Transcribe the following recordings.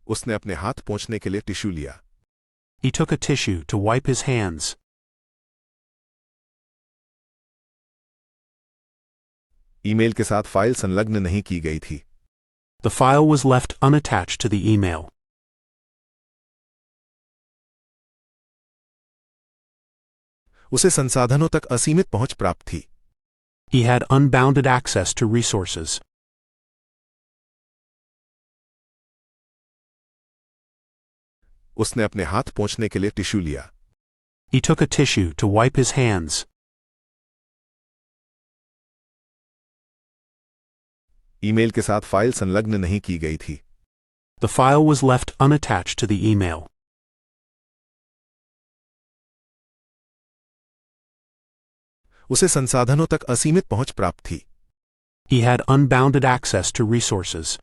उसने अपने हाथ पोंछने के लिए टिश्यू लिया। He took a tissue to wipe his hands. Email के साथ फाइल संलग्न नहीं की गई थी। The file was left unattached to the email. उसे संसाधनों तक असीमित पहुंच प्राप्त थी। He had unbounded access to resources. उसने अपने हाथ पोंछने के लिए टिश्यू लिया। He took a tissue to wipe his hands. Email के साथ फाइल संलग्न नहीं की गई थी। The file was left unattached to the email. उसे संसाधनों तक असीमित पहुंच प्राप्त थी। He had unbounded access to resources.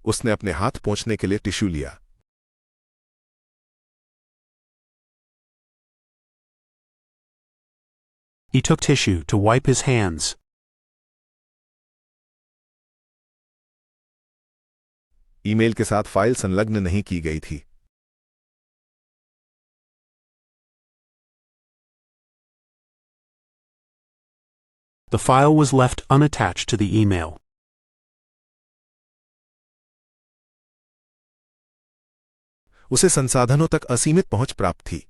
उसने अपने हाथ पोंछने के लिए टिश्यू लिया। He took tissue to wipe his hands. Email के साथ फाइल संलग्न नहीं की गई थी। The file was left unattached to the email. उसे संसाधनों तक असीमित पहुंच प्राप्त थी।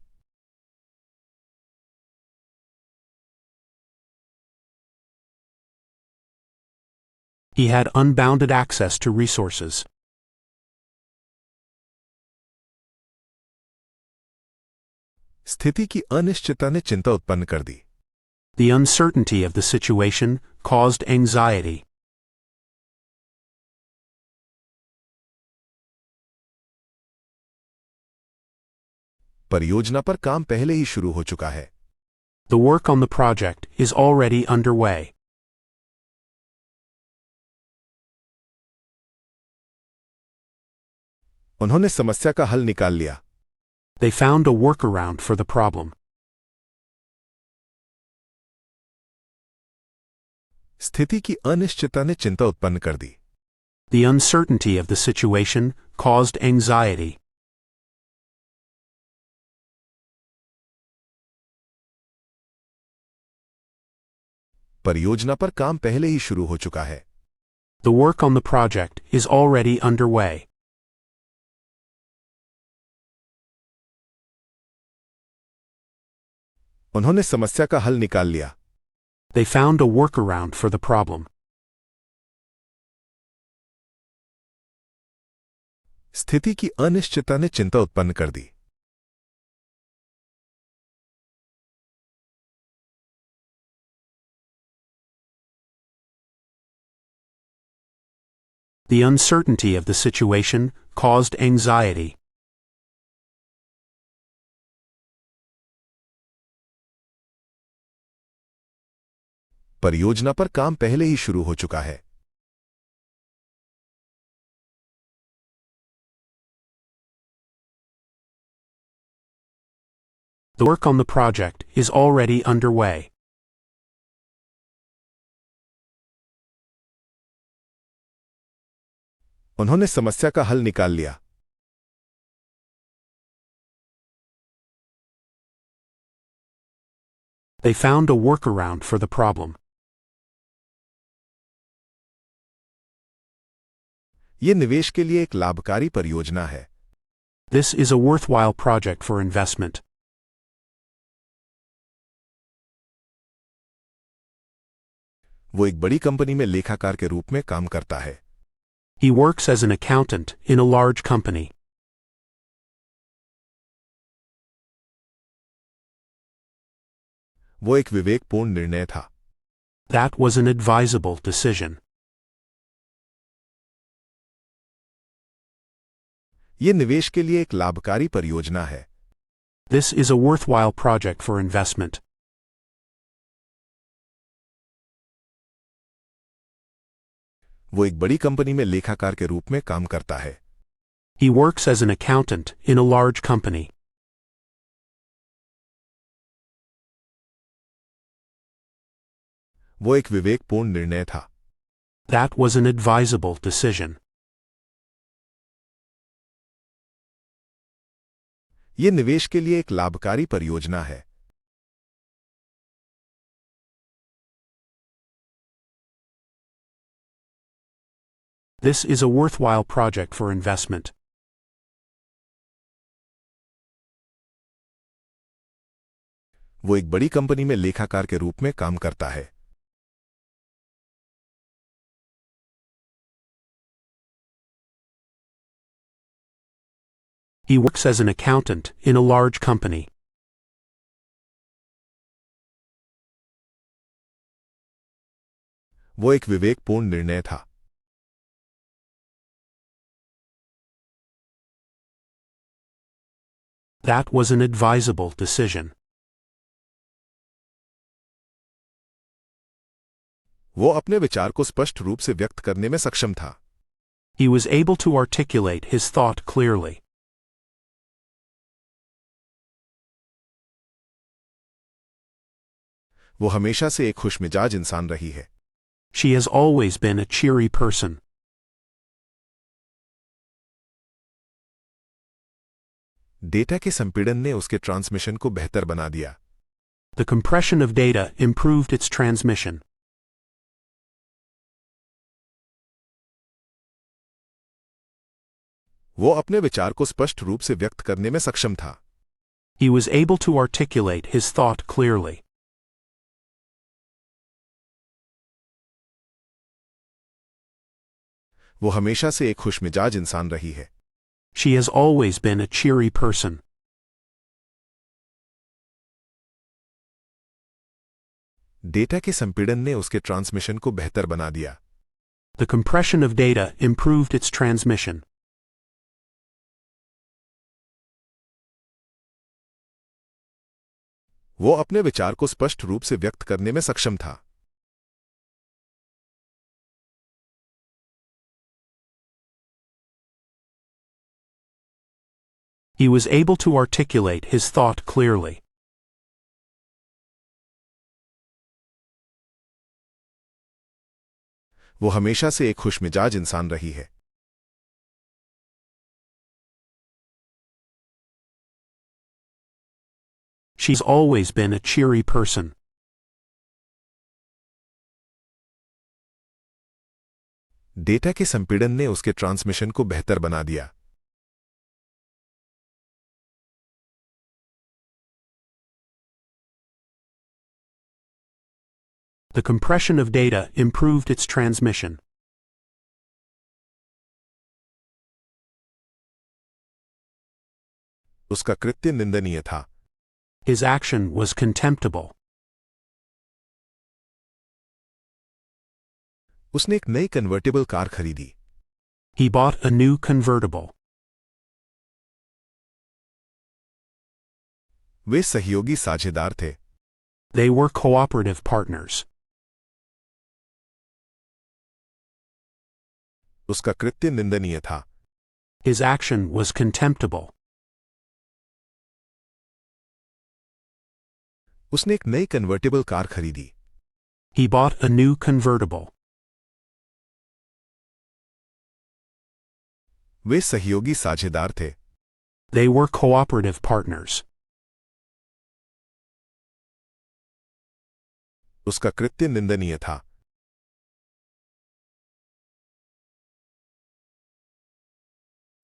He had unbounded access to resources. स्थिति की अनिश्चितता ने चिंता उत्पन्न कर दी। The uncertainty of the situation caused anxiety. परियोजना पर काम पहले ही शुरू हो चुका है। The work on the project is already underway. उन्होंने समस्या का हल निकाल लिया। They found a workaround for the problem. स्थिति की अनिश्चितता ने चिंता उत्पन्न कर दी। The uncertainty of the situation caused anxiety. परियोजना पर काम पहले ही शुरू हो चुका है। The work on the project is already underway. उन्होंने समस्या का हल निकाल लिया। They found a workaround for the problem. स्थिति की अनिश्चितता ने चिंता उत्पन्न कर दी। The uncertainty of the situation caused anxiety. परियोजना पर काम पहले ही शुरू हो चुका है। The work on the project is already underway. उन्होंने समस्या का हल निकाल लिया। They found a workaround for the problem. यह निवेश के लिए एक लाभकारी परियोजना है। This is a worthwhile project for investment. वो एक बड़ी कंपनी में लेखाकार के रूप में काम करता है। He works as an accountant in a large company. वो एक विवेकपूर्ण निर्णय था। That was an advisable decision. यह निवेश के लिए एक लाभकारी परियोजना है। This is a worthwhile project for investment. वो एक बड़ी कंपनी में लेखाकार के रूप में काम करता है। He works as an accountant in a large company. वो एक विवेकपूर्ण निर्णय था। That was an advisable decision. ये निवेश के लिए एक लाभकारी परियोजना है। This is a worthwhile project for investment. वो एक बड़ी कंपनी में लेखाकार के रूप में काम करता है। He works as an accountant in a large company. वो एक विवेकपूर्ण निर्णय था। That was an advisable decision. वो अपने विचार को स्पष्ट रूप से व्यक्त करने में सक्षम था। He was able to articulate his thought clearly. वो हमेशा से एक खुशमिजाज इंसान रही है। She has always been a cheery person. Data के संपीड़न ने उसके ट्रांसमिशन को बेहतर बना दिया। The compression of data improved its transmission. वो अपने विचार को स्पष्ट रूप से व्यक्त करने में सक्षम था। He was able to articulate his thought clearly. वो हमेशा से एक खुशमिजाज इंसान रही है। She has always been a cheery person. Data के संपीड़न ने उसके ट्रांसमिशन को बेहतर बना दिया। The compression of data improved its transmission. वो अपने विचार को स्पष्ट रूप से व्यक्त करने में सक्षम था। He was able to articulate his thought clearly. वो हमेशा से एक खुशमिजाज इंसान रही है। She's always been a cheery person. Data के संपीड़न ने उसके ट्रांसमिशन को बेहतर बना दिया। The compression of data improved its transmission. उसका कृत्य निंदनीय था। His action was contemptible. उसने एक नई कन्वर्टेबल कार खरीदी। He bought a new convertible. वे सहयोगी साझेदार थे। They were cooperative partners. उसका कृत्य निंदनीय था। His action was contemptible. उसने एक नई कन्वर्टेबल कार खरीदी। He bought a new convertible. वे सहयोगी साझेदार थे। They were cooperative partners. उसका कृत्य निंदनीय था।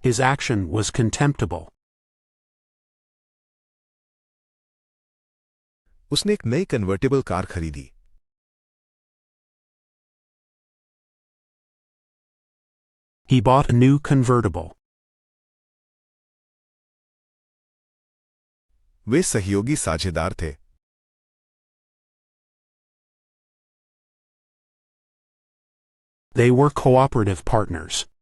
His action was contemptible. उसने एक नई कन्वर्टेबल कार खरीदी। He bought a new convertible. वे सहयोगी साझेदार थे। They were cooperative partners.